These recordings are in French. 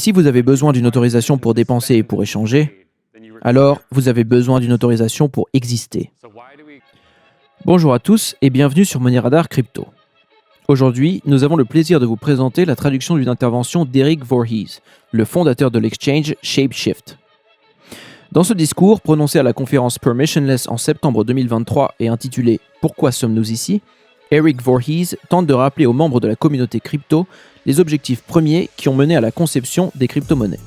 Si vous avez besoin d'une autorisation pour dépenser et pour échanger, alors vous avez besoin d'une autorisation pour exister. Bonjour à tous et bienvenue sur Money Radar Crypto. Aujourd'hui, nous avons le plaisir de vous présenter la traduction d'une intervention d'Eric Voorhees, le fondateur de l'exchange Shapeshift. Dans ce discours, prononcé à la conférence Permissionless en septembre 2023 et intitulé « Pourquoi sommes-nous ici ?», Eric Voorhees tente de rappeler aux membres de la communauté crypto les objectifs premiers qui ont mené à la conception des crypto-monnaies.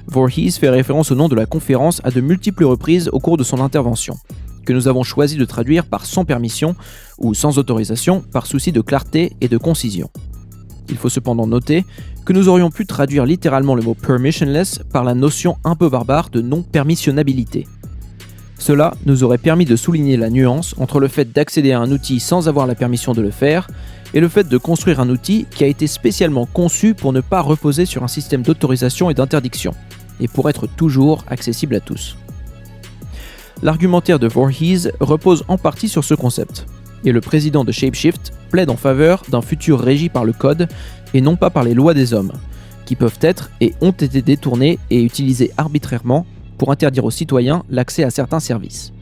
Voorhees fait référence au nom de la conférence à de multiples reprises au cours de son intervention, que nous avons choisi de traduire par sans permission ou sans autorisation par souci de clarté et de concision. Il faut cependant noter que nous aurions pu traduire littéralement le mot permissionless par la notion un peu barbare de non-permissionnabilité. Cela nous aurait permis de souligner la nuance entre le fait d'accéder à un outil sans avoir la permission de le faire et le fait de construire un outil qui a été spécialement conçu pour ne pas reposer sur un système d'autorisation et d'interdiction, et pour être toujours accessible à tous. L'argumentaire de Voorhees repose en partie sur ce concept, et le président de Shapeshift plaide en faveur d'un futur régi par le code et non pas par les lois des hommes, qui peuvent être et ont été détournées et utilisées arbitrairement pour interdire aux citoyens l'accès à certains services.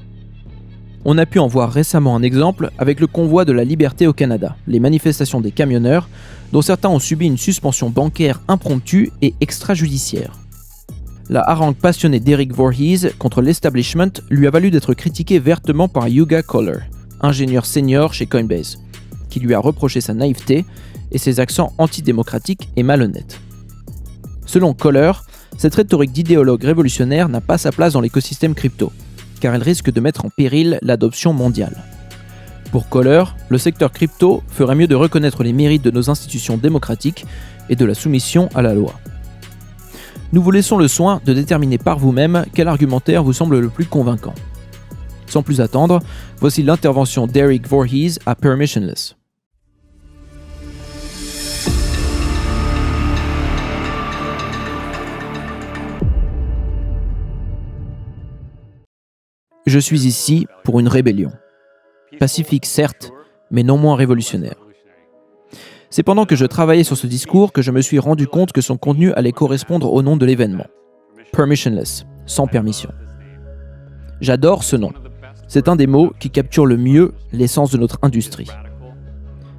On a pu en voir récemment un exemple avec le convoi de la liberté au Canada, les manifestations des camionneurs, dont certains ont subi une suspension bancaire impromptue et extrajudiciaire. La harangue passionnée d'Eric Voorhees contre l'establishment lui a valu d'être critiqué vertement par Yuga Kohler, ingénieur senior chez Coinbase, qui lui a reproché sa naïveté et ses accents antidémocratiques et malhonnêtes. Selon Kohler, cette rhétorique d'idéologue révolutionnaire n'a pas sa place dans l'écosystème crypto, car elle risque de mettre en péril l'adoption mondiale. Pour Kohler, le secteur crypto ferait mieux de reconnaître les mérites de nos institutions démocratiques et de la soumission à la loi. Nous vous laissons le soin de déterminer par vous-même quel argumentaire vous semble le plus convaincant. Sans plus attendre, voici l'intervention d'Eric Voorhees à Permissionless. Je suis ici pour une rébellion. Pacifique certes, mais non moins révolutionnaire. C'est pendant que je travaillais sur ce discours que je me suis rendu compte que son contenu allait correspondre au nom de l'événement. Permissionless, sans permission. J'adore ce nom. C'est un des mots qui capture le mieux l'essence de notre industrie.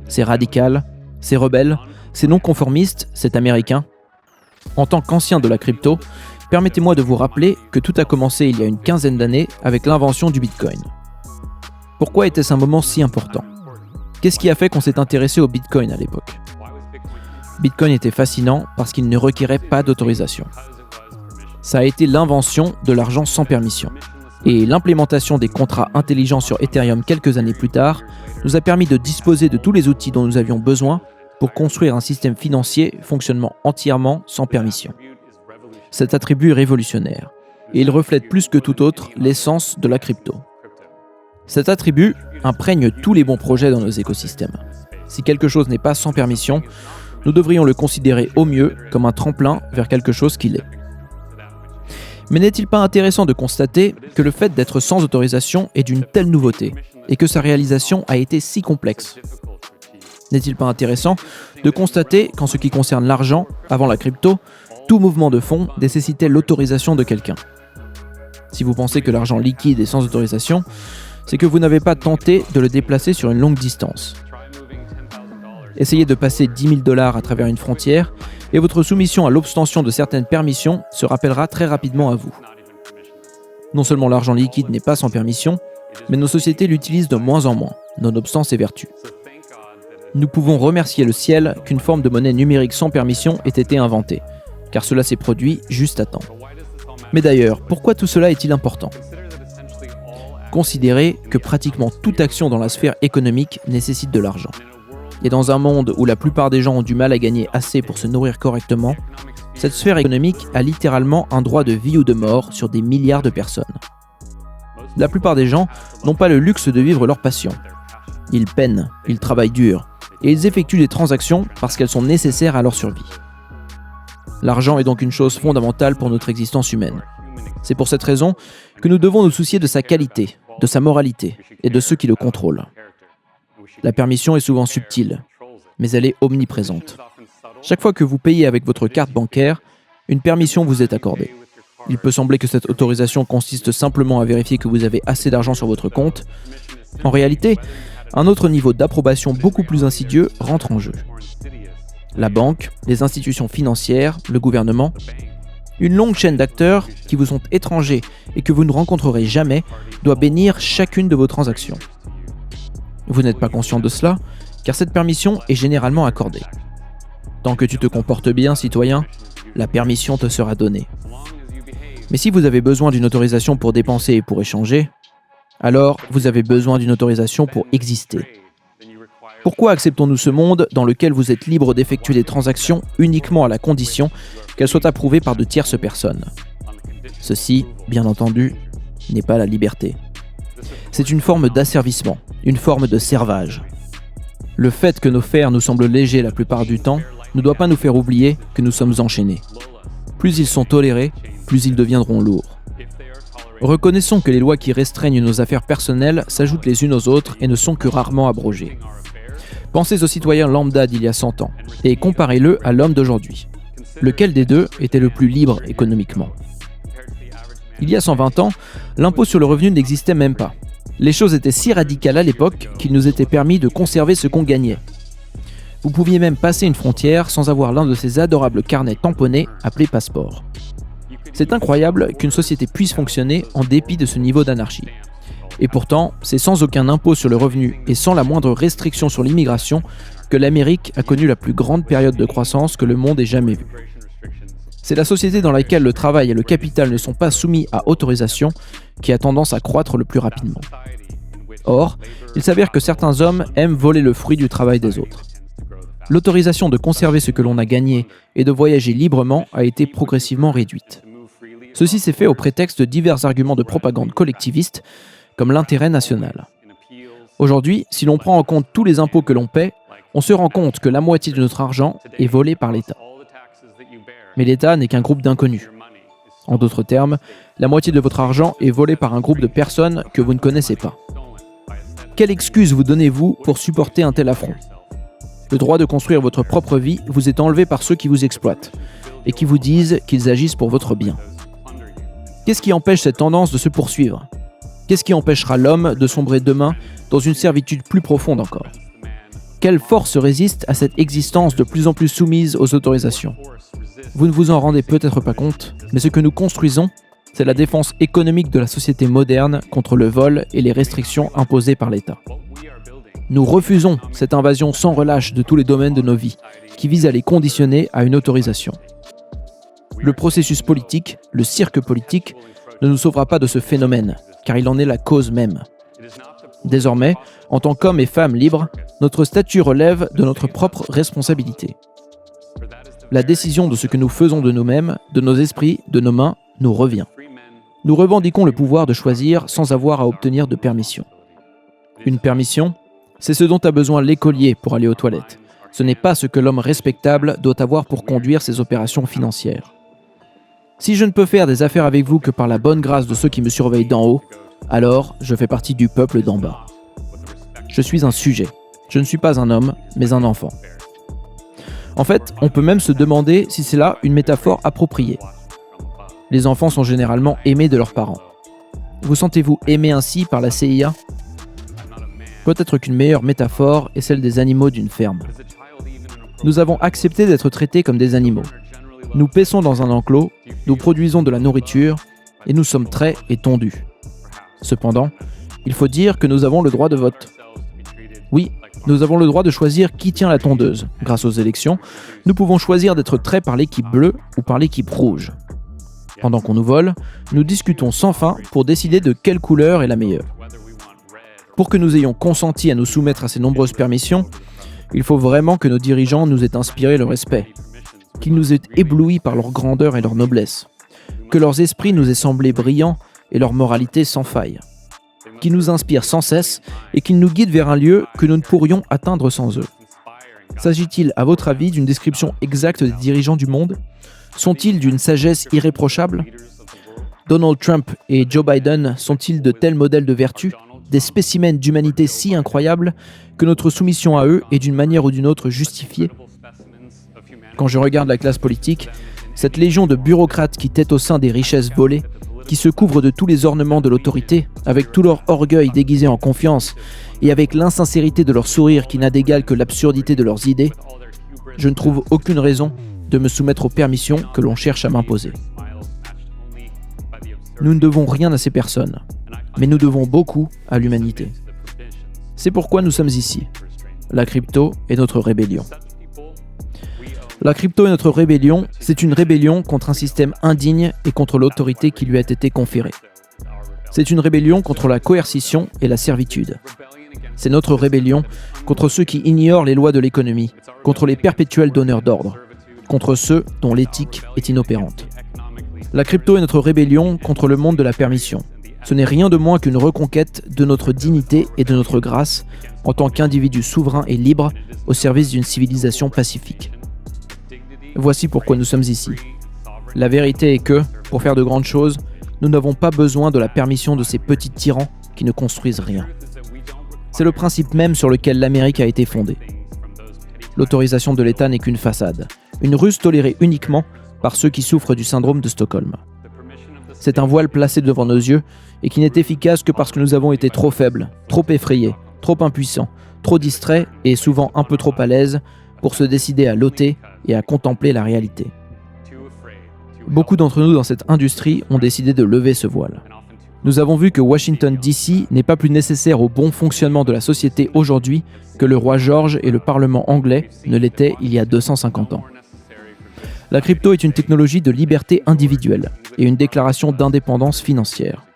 C'est radical, c'est rebelle, c'est non-conformiste, c'est américain. En tant qu'ancien de la crypto, permettez-moi de vous rappeler que tout a commencé il y a une quinzaine d'années avec l'invention du Bitcoin. Pourquoi était-ce un moment si important ? Qu'est-ce qui a fait qu'on s'est intéressé au Bitcoin à l'époque ? Bitcoin était fascinant parce qu'il ne requérait pas d'autorisation. Ça a été l'invention de l'argent sans permission. Et l'implémentation des contrats intelligents sur Ethereum quelques années plus tard nous a permis de disposer de tous les outils dont nous avions besoin pour construire un système financier fonctionnant entièrement sans permission. Cet attribut est révolutionnaire, et il reflète plus que tout autre l'essence de la crypto. Cet attribut imprègne tous les bons projets dans nos écosystèmes. Si quelque chose n'est pas sans permission, nous devrions le considérer au mieux comme un tremplin vers quelque chose qui l'est. Mais n'est-il pas intéressant de constater que le fait d'être sans autorisation est d'une telle nouveauté, et que sa réalisation a été si complexe ? N'est-il pas intéressant de constater qu'en ce qui concerne l'argent, avant la crypto, tout mouvement de fonds nécessitait l'autorisation de quelqu'un. Si vous pensez que l'argent liquide est sans autorisation, c'est que vous n'avez pas tenté de le déplacer sur une longue distance. Essayez de passer 10 000 $ à travers une frontière et votre soumission à l'obtention de certaines permissions se rappellera très rapidement à vous. Non seulement l'argent liquide n'est pas sans permission, mais nos sociétés l'utilisent de moins en moins, nonobstant ses vertus. Nous pouvons remercier le ciel qu'une forme de monnaie numérique sans permission ait été inventée, car cela s'est produit juste à temps. Mais d'ailleurs, pourquoi tout cela est-il important ? Considérez que pratiquement toute action dans la sphère économique nécessite de l'argent. Et dans un monde où la plupart des gens ont du mal à gagner assez pour se nourrir correctement, cette sphère économique a littéralement un droit de vie ou de mort sur des milliards de personnes. La plupart des gens n'ont pas le luxe de vivre leur passion. Ils peinent, ils travaillent dur, et ils effectuent des transactions parce qu'elles sont nécessaires à leur survie. L'argent est donc une chose fondamentale pour notre existence humaine. C'est pour cette raison que nous devons nous soucier de sa qualité, de sa moralité et de ceux qui le contrôlent. La permission est souvent subtile, mais elle est omniprésente. Chaque fois que vous payez avec votre carte bancaire, une permission vous est accordée. Il peut sembler que cette autorisation consiste simplement à vérifier que vous avez assez d'argent sur votre compte. En réalité, un autre niveau d'approbation beaucoup plus insidieux rentre en jeu. La banque, les institutions financières, le gouvernement, une longue chaîne d'acteurs qui vous sont étrangers et que vous ne rencontrerez jamais doit bénir chacune de vos transactions. Vous n'êtes pas conscient de cela, car cette permission est généralement accordée. Tant que tu te comportes bien, citoyen, la permission te sera donnée. Mais si vous avez besoin d'une autorisation pour dépenser et pour échanger, alors vous avez besoin d'une autorisation pour exister. Pourquoi acceptons-nous ce monde dans lequel vous êtes libre d'effectuer des transactions uniquement à la condition qu'elles soient approuvées par de tierces personnes? Ceci, bien entendu, n'est pas la liberté. C'est une forme d'asservissement, une forme de servage. Le fait que nos fers nous semblent légers la plupart du temps ne doit pas nous faire oublier que nous sommes enchaînés. Plus ils sont tolérés, plus ils deviendront lourds. Reconnaissons que les lois qui restreignent nos affaires personnelles s'ajoutent les unes aux autres et ne sont que rarement abrogées. Pensez aux citoyens lambda d'il y a 100 ans et comparez-le à l'homme d'aujourd'hui. Lequel des deux était le plus libre économiquement? Il y a 120 ans, l'impôt sur le revenu n'existait même pas. Les choses étaient si radicales à l'époque qu'il nous était permis de conserver ce qu'on gagnait. Vous pouviez même passer une frontière sans avoir l'un de ces adorables carnets tamponnés appelés passeports. C'est incroyable qu'une société puisse fonctionner en dépit de ce niveau d'anarchie. Et pourtant, c'est sans aucun impôt sur le revenu et sans la moindre restriction sur l'immigration que l'Amérique a connu la plus grande période de croissance que le monde ait jamais vue. C'est la société dans laquelle le travail et le capital ne sont pas soumis à autorisation qui a tendance à croître le plus rapidement. Or, il s'avère que certains hommes aiment voler le fruit du travail des autres. L'autorisation de conserver ce que l'on a gagné et de voyager librement a été progressivement réduite. Ceci s'est fait au prétexte de divers arguments de propagande collectiviste, comme l'intérêt national. Aujourd'hui, si l'on prend en compte tous les impôts que l'on paie, on se rend compte que la moitié de notre argent est volée par l'État. Mais l'État n'est qu'un groupe d'inconnus. En d'autres termes, la moitié de votre argent est volée par un groupe de personnes que vous ne connaissez pas. Quelle excuse vous donnez-vous pour supporter un tel affront? Le droit de construire votre propre vie vous est enlevé par ceux qui vous exploitent et qui vous disent qu'ils agissent pour votre bien. Qu'est-ce qui empêche cette tendance de se poursuivre? Qu'est-ce qui empêchera l'homme de sombrer demain dans une servitude plus profonde encore? Quelle force résiste à cette existence de plus en plus soumise aux autorisations? Vous ne vous en rendez peut-être pas compte, mais ce que nous construisons, c'est la défense économique de la société moderne contre le vol et les restrictions imposées par l'État. Nous refusons cette invasion sans relâche de tous les domaines de nos vies, qui vise à les conditionner à une autorisation. Le processus politique, le cirque politique, ne nous sauvera pas de ce phénomène, car il en est la cause même. Désormais, en tant qu'hommes et femmes libres, notre statut relève de notre propre responsabilité. La décision de ce que nous faisons de nous-mêmes, de nos esprits, de nos mains, nous revient. Nous revendiquons le pouvoir de choisir sans avoir à obtenir de permission. Une permission, c'est ce dont a besoin l'écolier pour aller aux toilettes. Ce n'est pas ce que l'homme respectable doit avoir pour conduire ses opérations financières. Si je ne peux faire des affaires avec vous que par la bonne grâce de ceux qui me surveillent d'en haut, alors je fais partie du peuple d'en bas. Je suis un sujet. Je ne suis pas un homme, mais un enfant. En fait, on peut même se demander si c'est là une métaphore appropriée. Les enfants sont généralement aimés de leurs parents. Vous sentez-vous aimé ainsi par la CIA? Peut-être qu'une meilleure métaphore est celle des animaux d'une ferme. Nous avons accepté d'être traités comme des animaux. Nous paissons dans un enclos, nous produisons de la nourriture, et nous sommes traits et tondus. Cependant, il faut dire que nous avons le droit de vote. Oui, nous avons le droit de choisir qui tient la tondeuse. Grâce aux élections, nous pouvons choisir d'être traits par l'équipe bleue ou par l'équipe rouge. Pendant qu'on nous vole, nous discutons sans fin pour décider de quelle couleur est la meilleure. Pour que nous ayons consenti à nous soumettre à ces nombreuses permissions, il faut vraiment que nos dirigeants nous aient inspiré le respect, qu'ils nous aient éblouis par leur grandeur et leur noblesse, que leurs esprits nous aient semblé brillants et leur moralité sans faille, qu'ils nous inspirent sans cesse et qu'ils nous guident vers un lieu que nous ne pourrions atteindre sans eux. S'agit-il, à votre avis, d'une description exacte des dirigeants du monde? Sont-ils d'une sagesse irréprochable? Donald Trump et Joe Biden sont-ils de tels modèles de vertu, des spécimens d'humanité si incroyables que notre soumission à eux est d'une manière ou d'une autre justifiée? Quand je regarde la classe politique, cette légion de bureaucrates qui têtent au sein des richesses volées, qui se couvrent de tous les ornements de l'autorité, avec tout leur orgueil déguisé en confiance, et avec l'insincérité de leur sourire qui n'a d'égal que l'absurdité de leurs idées, je ne trouve aucune raison de me soumettre aux permissions que l'on cherche à m'imposer. Nous ne devons rien à ces personnes, mais nous devons beaucoup à l'humanité. C'est pourquoi nous sommes ici. La crypto est notre rébellion. La crypto est notre rébellion, c'est une rébellion contre un système indigne et contre l'autorité qui lui a été conférée. C'est une rébellion contre la coercition et la servitude. C'est notre rébellion contre ceux qui ignorent les lois de l'économie, contre les perpétuels donneurs d'ordre, contre ceux dont l'éthique est inopérante. La crypto est notre rébellion contre le monde de la permission. Ce n'est rien de moins qu'une reconquête de notre dignité et de notre grâce en tant qu'individus souverains et libres au service d'une civilisation pacifique. Voici pourquoi nous sommes ici. La vérité est que, pour faire de grandes choses, nous n'avons pas besoin de la permission de ces petits tyrans qui ne construisent rien. C'est le principe même sur lequel l'Amérique a été fondée. L'autorisation de l'État n'est qu'une façade, une ruse tolérée uniquement par ceux qui souffrent du syndrome de Stockholm. C'est un voile placé devant nos yeux et qui n'est efficace que parce que nous avons été trop faibles, trop effrayés, trop impuissants, trop distraits et souvent un peu trop à l'aise pour se décider à l'ôter et à contempler la réalité. Beaucoup d'entre nous dans cette industrie ont décidé de lever ce voile. Nous avons vu que Washington DC n'est pas plus nécessaire au bon fonctionnement de la société aujourd'hui que le roi George et le Parlement anglais ne l'étaient il y a 250 ans. La crypto est une technologie de liberté individuelle et une déclaration d'indépendance financière.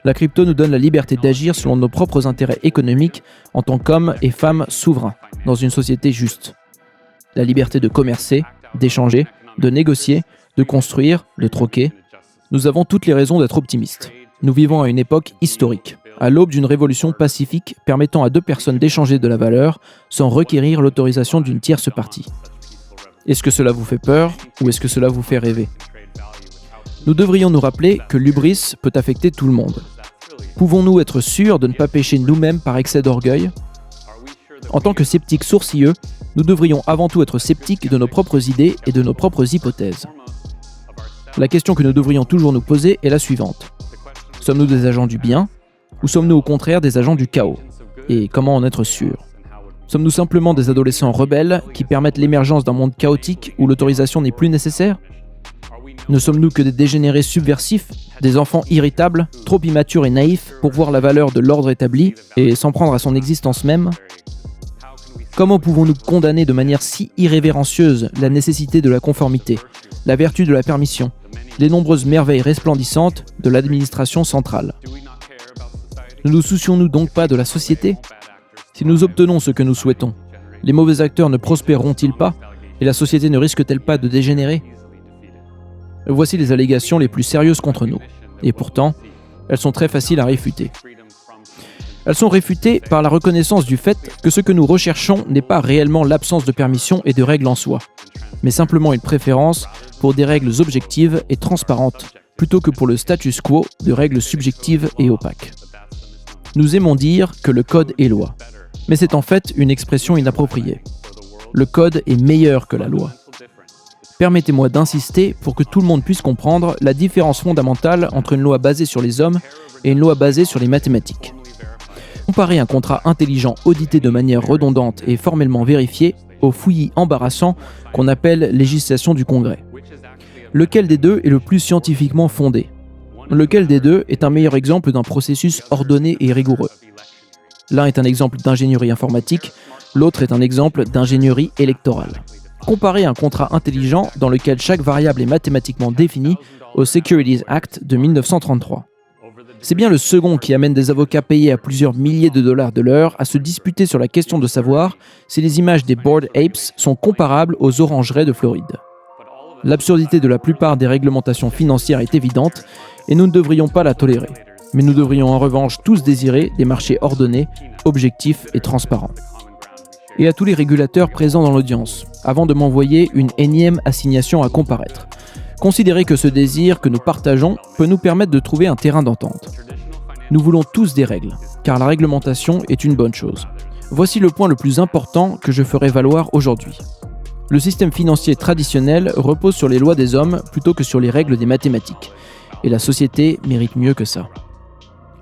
La crypto nous donne la liberté d'agir selon nos propres intérêts économiques en tant qu'hommes et femmes souverains dans une société juste. La liberté de commercer, d'échanger, de négocier, de construire, de troquer. Nous avons toutes les raisons d'être optimistes. Nous vivons à une époque historique, à l'aube d'une révolution pacifique permettant à deux personnes d'échanger de la valeur sans requérir l'autorisation d'une tierce partie. Est-ce que cela vous fait peur ou est-ce que cela vous fait rêver ? Nous devrions nous rappeler que l'hubris peut affecter tout le monde. Pouvons-nous être sûrs de ne pas pécher nous-mêmes par excès d'orgueil ? En tant que sceptiques sourcilleux, nous devrions avant tout être sceptiques de nos propres idées et de nos propres hypothèses. La question que nous devrions toujours nous poser est la suivante. Sommes-nous des agents du bien ou sommes-nous au contraire des agents du chaos ? Et comment en être sûr ? Sommes-nous simplement des adolescents rebelles qui permettent l'émergence d'un monde chaotique où l'autorisation n'est plus nécessaire ? Ne sommes-nous que des dégénérés subversifs, des enfants irritables, trop immatures et naïfs pour voir la valeur de l'ordre établi et s'en prendre à son existence même ? Comment pouvons-nous condamner de manière si irrévérencieuse la nécessité de la conformité, la vertu de la permission, les nombreuses merveilles resplendissantes de l'administration centrale ? Ne nous soucions-nous donc pas de la société ? Si nous obtenons ce que nous souhaitons, les mauvais acteurs ne prospéreront-ils pas et la société ne risque-t-elle pas de dégénérer ? Voici les allégations les plus sérieuses contre nous. Et pourtant, elles sont très faciles à réfuter. Elles sont réfutées par la reconnaissance du fait que ce que nous recherchons n'est pas réellement l'absence de permission et de règles en soi, mais simplement une préférence pour des règles objectives et transparentes, plutôt que pour le status quo de règles subjectives et opaques. Nous aimons dire que le code est loi, mais c'est en fait une expression inappropriée. Le code est meilleur que la loi. Permettez-moi d'insister pour que tout le monde puisse comprendre la différence fondamentale entre une loi basée sur les hommes et une loi basée sur les mathématiques. Comparez un contrat intelligent audité de manière redondante et formellement vérifié au fouillis embarrassant qu'on appelle législation du Congrès. Lequel des deux est le plus scientifiquement fondé ? Lequel des deux est un meilleur exemple d'un processus ordonné et rigoureux ? L'un est un exemple d'ingénierie informatique, l'autre est un exemple d'ingénierie électorale. Comparez un contrat intelligent dans lequel chaque variable est mathématiquement définie au Securities Act de 1933. C'est bien le second qui amène des avocats payés à plusieurs milliers de dollars de l'heure à se disputer sur la question de savoir si les images des Bored Apes sont comparables aux orangeraies de Floride. L'absurdité de la plupart des réglementations financières est évidente et nous ne devrions pas la tolérer. Mais nous devrions en revanche tous désirer des marchés ordonnés, objectifs et transparents. Et à tous les régulateurs présents dans l'audience, avant de m'envoyer une énième assignation à comparaître. Considérez que ce désir que nous partageons peut nous permettre de trouver un terrain d'entente. Nous voulons tous des règles, car la réglementation est une bonne chose. Voici le point le plus important que je ferai valoir aujourd'hui. Le système financier traditionnel repose sur les lois des hommes plutôt que sur les règles des mathématiques. Et la société mérite mieux que ça.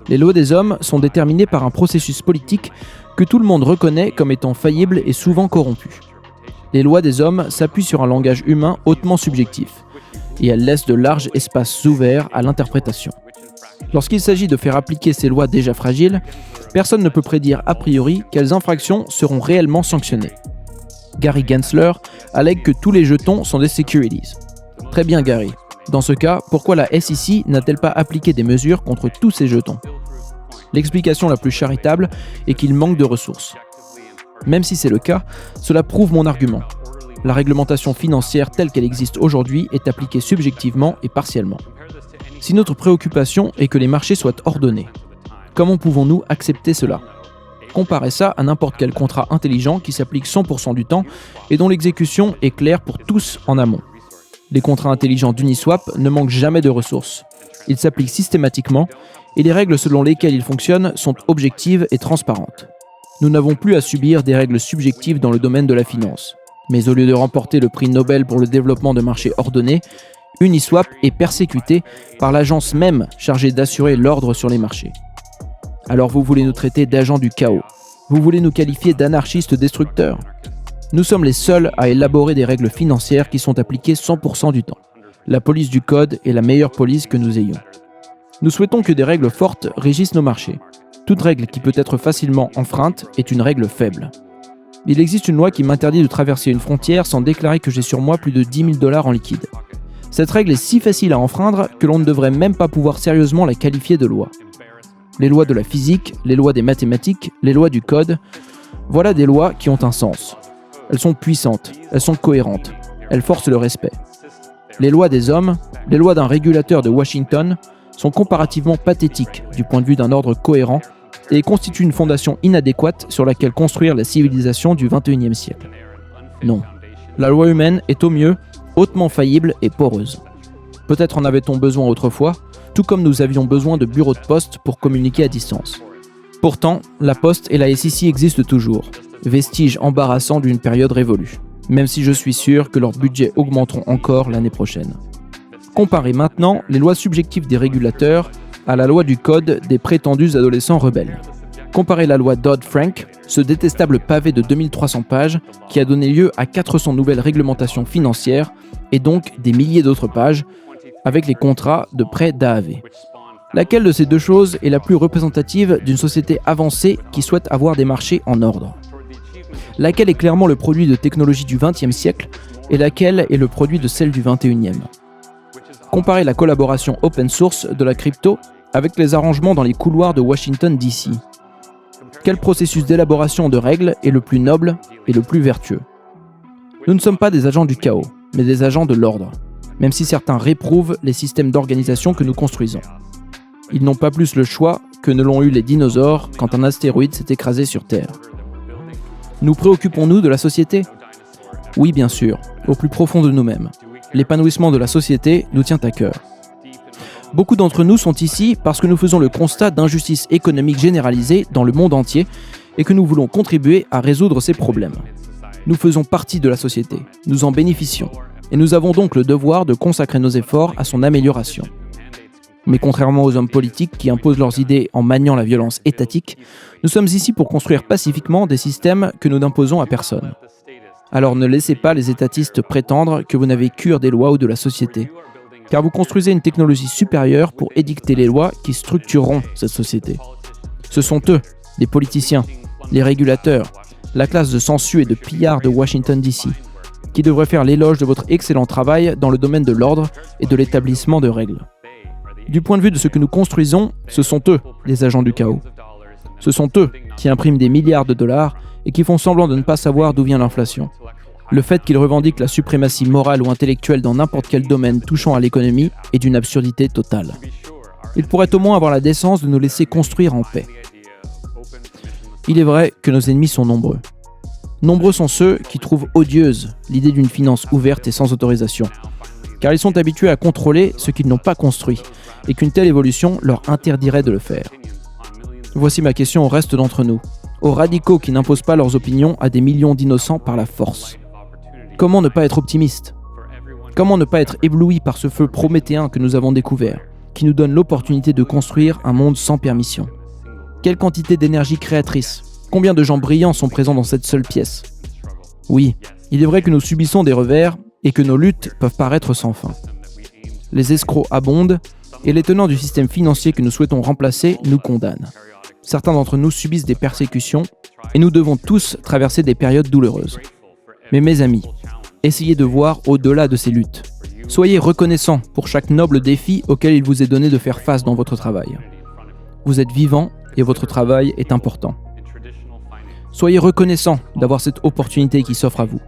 Les lois des hommes sont déterminées par un processus politique que tout le monde reconnaît comme étant faillible et souvent corrompu. Les lois des hommes s'appuient sur un langage humain hautement subjectif, et elles laissent de larges espaces ouverts à l'interprétation. Lorsqu'il s'agit de faire appliquer ces lois déjà fragiles, personne ne peut prédire a priori quelles infractions seront réellement sanctionnées. Gary Gensler allègue que tous les jetons sont des securities. Très bien Gary. Dans ce cas, pourquoi la SEC n'a-t-elle pas appliqué des mesures contre tous ces jetons ? L'explication la plus charitable est qu'il manque de ressources. Même si c'est le cas, cela prouve mon argument. La réglementation financière telle qu'elle existe aujourd'hui est appliquée subjectivement et partiellement. Si notre préoccupation est que les marchés soient ordonnés, comment pouvons-nous accepter cela ? Comparez ça à n'importe quel contrat intelligent qui s'applique 100% du temps et dont l'exécution est claire pour tous en amont. Les contrats intelligents d'Uniswap ne manquent jamais de ressources. Ils s'appliquent systématiquement et les règles selon lesquelles ils fonctionnent sont objectives et transparentes. Nous n'avons plus à subir des règles subjectives dans le domaine de la finance. Mais au lieu de remporter le prix Nobel pour le développement de marchés ordonnés, Uniswap est persécuté par l'agence même chargée d'assurer l'ordre sur les marchés. Alors vous voulez nous traiter d'agents du chaos. Vous voulez nous qualifier d'anarchistes destructeurs. Nous sommes les seuls à élaborer des règles financières qui sont appliquées 100% du temps. La police du code est la meilleure police que nous ayons. Nous souhaitons que des règles fortes régissent nos marchés. Toute règle qui peut être facilement enfreinte est une règle faible. Il existe une loi qui m'interdit de traverser une frontière sans déclarer que j'ai sur moi plus de 10 000 $ en liquide. Cette règle est si facile à enfreindre que l'on ne devrait même pas pouvoir sérieusement la qualifier de loi. Les lois de la physique, les lois des mathématiques, les lois du code, voilà des lois qui ont un sens. Elles sont puissantes, elles sont cohérentes, elles forcent le respect. Les lois des hommes, les lois d'un régulateur de Washington, sont comparativement pathétiques du point de vue d'un ordre cohérent et constituent une fondation inadéquate sur laquelle construire la civilisation du XXIe siècle. Non, la loi humaine est au mieux hautement faillible et poreuse. Peut-être en avait-on besoin autrefois, tout comme nous avions besoin de bureaux de poste pour communiquer à distance. Pourtant, la Poste et la SEC existent toujours, vestiges embarrassants d'une période révolue, même si je suis sûr que leurs budgets augmenteront encore l'année prochaine. Comparez maintenant les lois subjectives des régulateurs à la loi du code des prétendus adolescents rebelles. Comparez la loi Dodd-Frank, ce détestable pavé de 2300 pages qui a donné lieu à 400 nouvelles réglementations financières et donc des milliers d'autres pages, avec les contrats de prêt d'AAV. Laquelle de ces deux choses est la plus représentative d'une société avancée qui souhaite avoir des marchés en ordre ? Laquelle est clairement le produit de technologies du XXe siècle et laquelle est le produit de celle du XXIe ? Comparez la collaboration open source de la crypto avec les arrangements dans les couloirs de Washington DC. Quel processus d'élaboration de règles est le plus noble et le plus vertueux ? Nous ne sommes pas des agents du chaos, mais des agents de l'ordre, même si certains réprouvent les systèmes d'organisation que nous construisons. Ils n'ont pas plus le choix que ne l'ont eu les dinosaures quand un astéroïde s'est écrasé sur Terre. Nous préoccupons-nous de la société ? Oui, bien sûr, au plus profond de nous-mêmes. L'épanouissement de la société nous tient à cœur. Beaucoup d'entre nous sont ici parce que nous faisons le constat d'injustice économique généralisée dans le monde entier et que nous voulons contribuer à résoudre ces problèmes. Nous faisons partie de la société, nous en bénéficions, et nous avons donc le devoir de consacrer nos efforts à son amélioration. Mais contrairement aux hommes politiques qui imposent leurs idées en maniant la violence étatique, nous sommes ici pour construire pacifiquement des systèmes que nous n'imposons à personne. Alors ne laissez pas les étatistes prétendre que vous n'avez cure des lois ou de la société, car vous construisez une technologie supérieure pour édicter les lois qui structureront cette société. Ce sont eux, les politiciens, les régulateurs, la classe de sangsues et de pillards de Washington DC, qui devraient faire l'éloge de votre excellent travail dans le domaine de l'ordre et de l'établissement de règles. Du point de vue de ce que nous construisons, ce sont eux, les agents du chaos. Ce sont eux qui impriment des milliards de dollars et qui font semblant de ne pas savoir d'où vient l'inflation. Le fait qu'ils revendiquent la suprématie morale ou intellectuelle dans n'importe quel domaine touchant à l'économie est d'une absurdité totale. Ils pourraient au moins avoir la décence de nous laisser construire en paix. Il est vrai que nos ennemis sont nombreux. Nombreux sont ceux qui trouvent odieuse l'idée d'une finance ouverte et sans autorisation, car ils sont habitués à contrôler ce qu'ils n'ont pas construit et qu'une telle évolution leur interdirait de le faire. Voici ma question au reste d'entre nous, aux radicaux qui n'imposent pas leurs opinions à des millions d'innocents par la force. Comment ne pas être optimiste ? Comment ne pas être ébloui par ce feu prométhéen que nous avons découvert, qui nous donne l'opportunité de construire un monde sans permission ? Quelle quantité d'énergie créatrice ? Combien de gens brillants sont présents dans cette seule pièce ? Oui, il est vrai que nous subissons des revers et que nos luttes peuvent paraître sans fin. Les escrocs abondent et les tenants du système financier que nous souhaitons remplacer nous condamnent. Certains d'entre nous subissent des persécutions et nous devons tous traverser des périodes douloureuses. Mais mes amis, essayez de voir au-delà de ces luttes. Soyez reconnaissants pour chaque noble défi auquel il vous est donné de faire face dans votre travail. Vous êtes vivant et votre travail est important. Soyez reconnaissants d'avoir cette opportunité qui s'offre à vous.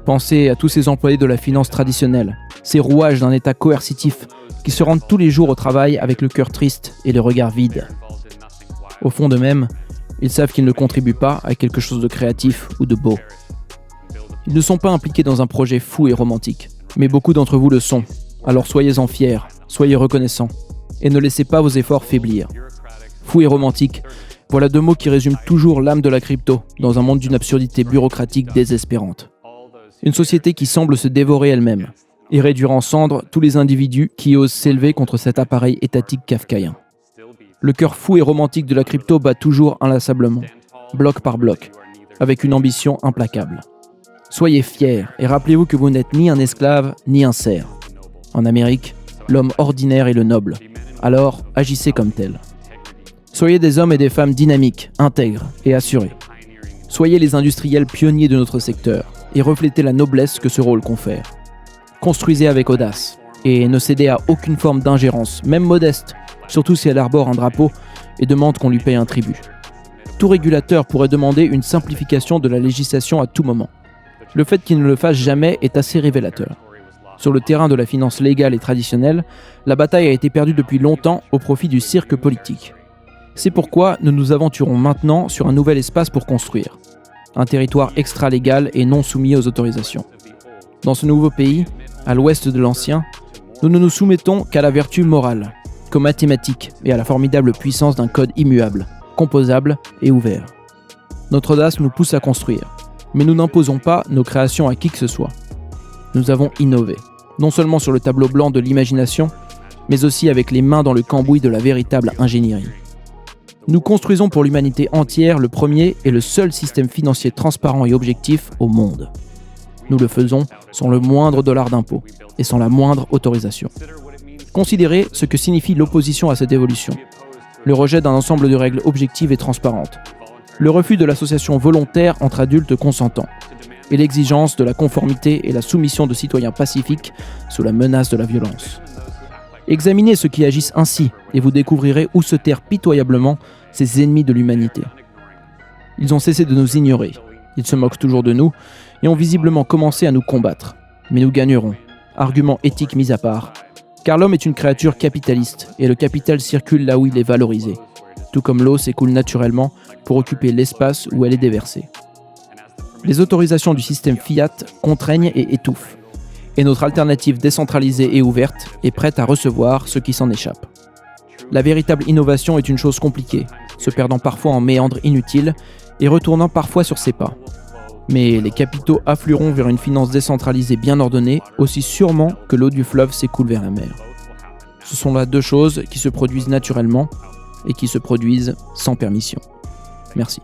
Pensez à tous ces employés de la finance traditionnelle, ces rouages d'un état coercitif qui se rendent tous les jours au travail avec le cœur triste et le regard vide. Au fond d'eux-mêmes, ils savent qu'ils ne contribuent pas à quelque chose de créatif ou de beau. Ils ne sont pas impliqués dans un projet fou et romantique, mais beaucoup d'entre vous le sont. Alors soyez-en fiers, soyez reconnaissants, et ne laissez pas vos efforts faiblir. Fou et romantique, voilà deux mots qui résument toujours l'âme de la crypto, dans un monde d'une absurdité bureaucratique désespérante. Une société qui semble se dévorer elle-même, et réduire en cendres tous les individus qui osent s'élever contre cet appareil étatique kafkaïen. Le cœur fou et romantique de la crypto bat toujours inlassablement, bloc par bloc, avec une ambition implacable. Soyez fiers et rappelez-vous que vous n'êtes ni un esclave ni un serf. En Amérique, l'homme ordinaire est le noble. Alors, agissez comme tel. Soyez des hommes et des femmes dynamiques, intègres et assurés. Soyez les industriels pionniers de notre secteur et reflétez la noblesse que ce rôle confère. Construisez avec audace et ne cédez à aucune forme d'ingérence, même modeste, surtout si elle arbore un drapeau et demande qu'on lui paye un tribut. Tout régulateur pourrait demander une simplification de la législation à tout moment. Le fait qu'il ne le fasse jamais est assez révélateur. Sur le terrain de la finance légale et traditionnelle, la bataille a été perdue depuis longtemps au profit du cirque politique. C'est pourquoi nous nous aventurons maintenant sur un nouvel espace pour construire. Un territoire extra-légal et non soumis aux autorisations. Dans ce nouveau pays, à l'ouest de l'ancien, nous ne nous soumettons qu'à la vertu morale, qu'aux mathématiques et à la formidable puissance d'un code immuable, composable et ouvert. Notre audace nous pousse à construire, mais nous n'imposons pas nos créations à qui que ce soit. Nous avons innové, non seulement sur le tableau blanc de l'imagination, mais aussi avec les mains dans le cambouis de la véritable ingénierie. Nous construisons pour l'humanité entière le premier et le seul système financier transparent et objectif au monde. Nous le faisons sans le moindre dollar d'impôt et sans la moindre autorisation. Considérez ce que signifie l'opposition à cette évolution. Le rejet d'un ensemble de règles objectives et transparentes. Le refus de l'association volontaire entre adultes consentants. Et l'exigence de la conformité et la soumission de citoyens pacifiques sous la menace de la violence. Examinez ceux qui agissent ainsi et vous découvrirez où se terrent pitoyablement ces ennemis de l'humanité. Ils ont cessé de nous ignorer, ils se moquent toujours de nous et ont visiblement commencé à nous combattre. Mais nous gagnerons, argument éthique mis à part, car l'homme est une créature capitaliste et le capital circule là où il est valorisé, tout comme l'eau s'écoule naturellement pour occuper l'espace où elle est déversée. Les autorisations du système fiat contraignent et étouffent, et notre alternative décentralisée et ouverte est prête à recevoir ce qui s'en échappe. La véritable innovation est une chose compliquée, se perdant parfois en méandres inutiles et retournant parfois sur ses pas. Mais les capitaux afflueront vers une finance décentralisée bien ordonnée, aussi sûrement que l'eau du fleuve s'écoule vers la mer. Ce sont là deux choses qui se produisent naturellement et qui se produisent sans permission. Merci.